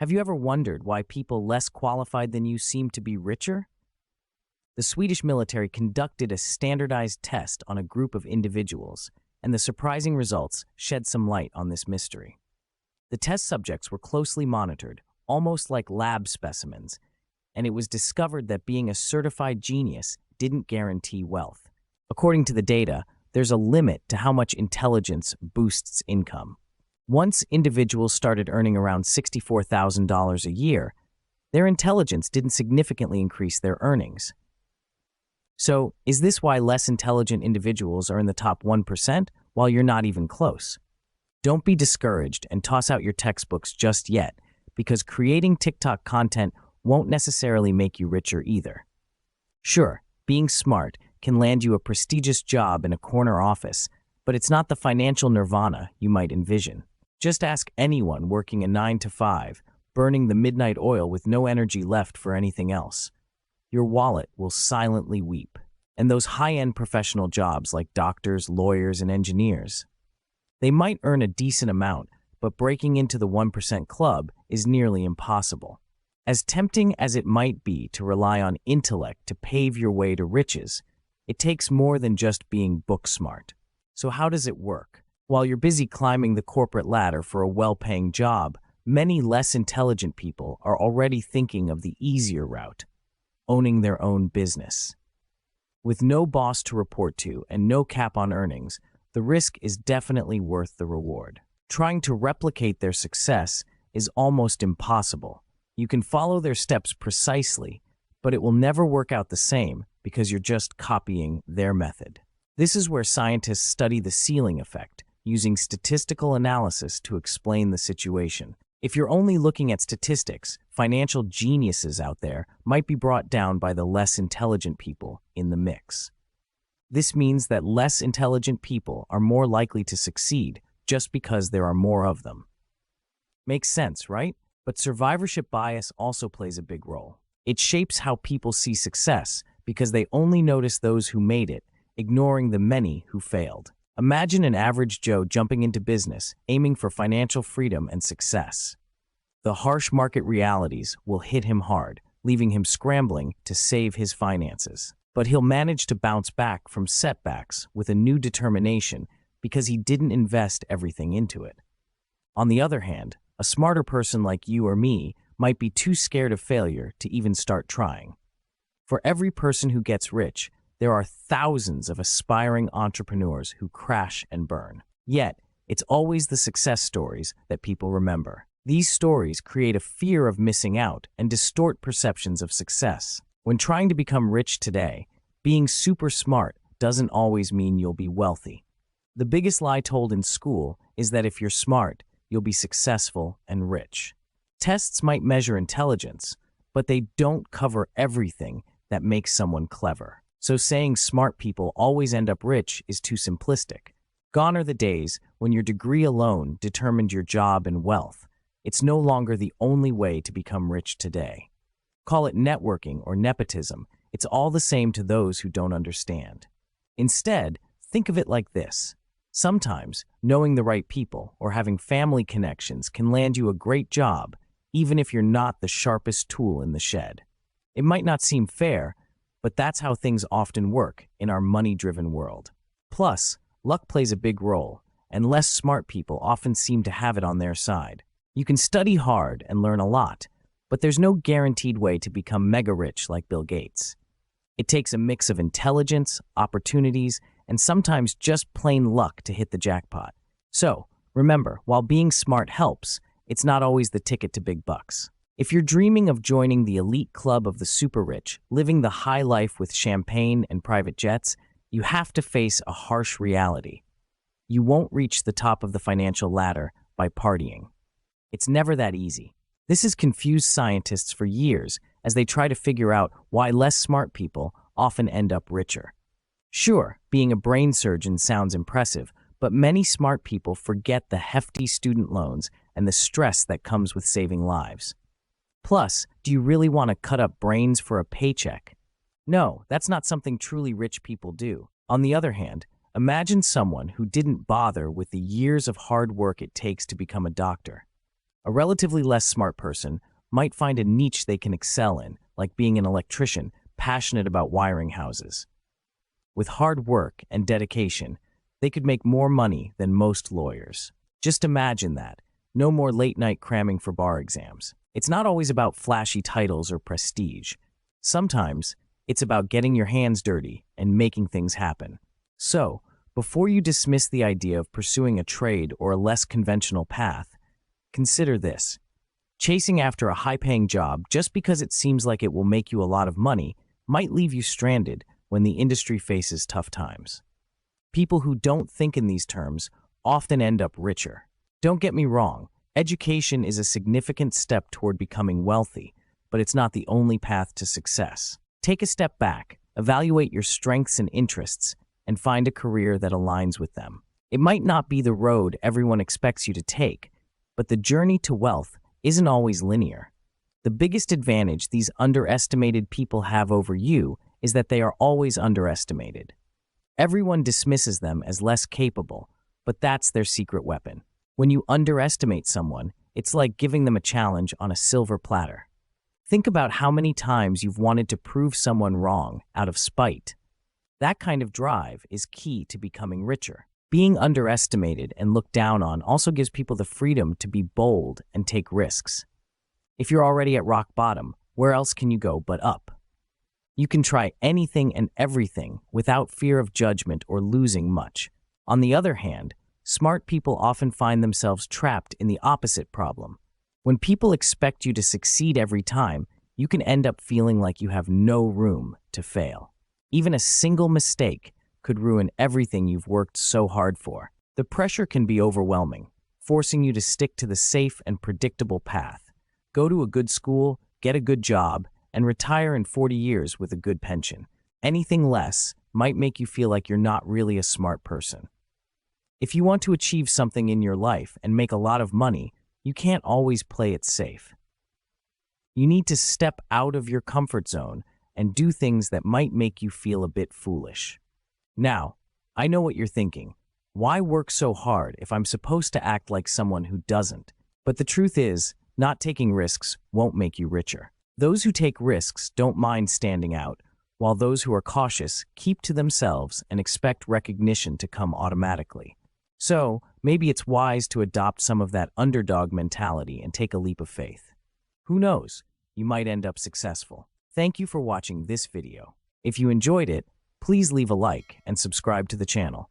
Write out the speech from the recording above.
Have you ever wondered why people less qualified than you seem to be richer? The Swedish military conducted a standardized test on a group of individuals, and the surprising results shed some light on this mystery. The test subjects were closely monitored, almost like lab specimens, and it was discovered that being a certified genius didn't guarantee wealth. According to the data, there's a limit to how much intelligence boosts income. Once individuals started earning around $64,000 a year, their intelligence didn't significantly increase their earnings. So, is this why less intelligent individuals are in the top 1% while you're not even close? Don't be discouraged and toss out your textbooks just yet, because creating TikTok content won't necessarily make you richer either. Sure, being smart can land you a prestigious job in a corner office, but it's not the financial nirvana you might envision. Just ask anyone working a 9 to 5, burning the midnight oil with no energy left for anything else. Your wallet will silently weep. And those high-end professional jobs like doctors, lawyers, and engineers, they might earn a decent amount, but breaking into the 1% club is nearly impossible. As tempting as it might be to rely on intellect to pave your way to riches, it takes more than just being book smart. So how does it work? While you're busy climbing the corporate ladder for a well-paying job, many less intelligent people are already thinking of the easier route: owning their own business. With no boss to report to and no cap on earnings, the risk is definitely worth the reward. Trying to replicate their success is almost impossible. You can follow their steps precisely, but it will never work out the same because you're just copying their method. This is where scientists study the ceiling effect, using statistical analysis to explain the situation. If you're only looking at statistics, financial geniuses out there might be brought down by the less intelligent people in the mix. This means that less intelligent people are more likely to succeed just because there are more of them. Makes sense, right? But survivorship bias also plays a big role. It shapes how people see success because they only notice those who made it, ignoring the many who failed. Imagine an average Joe jumping into business, aiming for financial freedom and success. The harsh market realities will hit him hard, leaving him scrambling to save his finances. But he'll manage to bounce back from setbacks with a new determination because he didn't invest everything into it. On the other hand, a smarter person like you or me might be too scared of failure to even start trying. For every person who gets rich, there are thousands of aspiring entrepreneurs who crash and burn. Yet, it's always the success stories that people remember. These stories create a fear of missing out and distort perceptions of success. When trying to become rich today, being super smart doesn't always mean you'll be wealthy. The biggest lie told in school is that if you're smart, you'll be successful and rich. Tests might measure intelligence, but they don't cover everything that makes someone clever. So saying smart people always end up rich is too simplistic. Gone are the days when your degree alone determined your job and wealth. It's no longer the only way to become rich today. Call it networking or nepotism, it's all the same to those who don't understand. Instead, think of it like this. Sometimes, knowing the right people or having family connections can land you a great job, even if you're not the sharpest tool in the shed. It might not seem fair, but that's how things often work in our money-driven world. Plus, luck plays a big role, and less smart people often seem to have it on their side. You can study hard and learn a lot, but there's no guaranteed way to become mega-rich like Bill Gates. It takes a mix of intelligence, opportunities, and sometimes just plain luck to hit the jackpot. So, remember, while being smart helps, it's not always the ticket to big bucks. If you're dreaming of joining the elite club of the super rich, living the high life with champagne and private jets, you have to face a harsh reality. You won't reach the top of the financial ladder by partying. It's never that easy. This has confused scientists for years as they try to figure out why less smart people often end up richer. Sure, being a brain surgeon sounds impressive, but many smart people forget the hefty student loans and the stress that comes with saving lives. Plus, do you really want to cut up brains for a paycheck? No, that's not something truly rich people do. On the other hand, imagine someone who didn't bother with the years of hard work it takes to become a doctor. A relatively less smart person might find a niche they can excel in, like being an electrician passionate about wiring houses. With hard work and dedication, they could make more money than most lawyers. Just imagine that. No more late-night cramming for bar exams. It's not always about flashy titles or prestige. Sometimes, it's about getting your hands dirty and making things happen. So, before you dismiss the idea of pursuing a trade or a less conventional path, consider this. Chasing after a high-paying job just because it seems like it will make you a lot of money might leave you stranded when the industry faces tough times. People who don't think in these terms often end up richer. Don't get me wrong, education is a significant step toward becoming wealthy, but it's not the only path to success. Take a step back, evaluate your strengths and interests, and find a career that aligns with them. It might not be the road everyone expects you to take, but the journey to wealth isn't always linear. The biggest advantage these underestimated people have over you is that they are always underestimated. Everyone dismisses them as less capable, but that's their secret weapon. When you underestimate someone, it's like giving them a challenge on a silver platter. Think about how many times you've wanted to prove someone wrong out of spite. That kind of drive is key to becoming richer. Being underestimated and looked down on also gives people the freedom to be bold and take risks. If you're already at rock bottom, where else can you go but up? You can try anything and everything without fear of judgment or losing much. On the other hand, smart people often find themselves trapped in the opposite problem. When people expect you to succeed every time, you can end up feeling like you have no room to fail. Even a single mistake could ruin everything you've worked so hard for. The pressure can be overwhelming, forcing you to stick to the safe and predictable path. Go to a good school, get a good job, and retire in 40 years with a good pension. Anything less might make you feel like you're not really a smart person. If you want to achieve something in your life and make a lot of money, you can't always play it safe. You need to step out of your comfort zone and do things that might make you feel a bit foolish. Now, I know what you're thinking. Why work so hard if I'm supposed to act like someone who doesn't? But the truth is, not taking risks won't make you richer. Those who take risks don't mind standing out, while those who are cautious keep to themselves and expect recognition to come automatically. So, maybe it's wise to adopt some of that underdog mentality and take a leap of faith. Who knows? You might end up successful. Thank you for watching this video. If you enjoyed it, please leave a like and subscribe to the channel.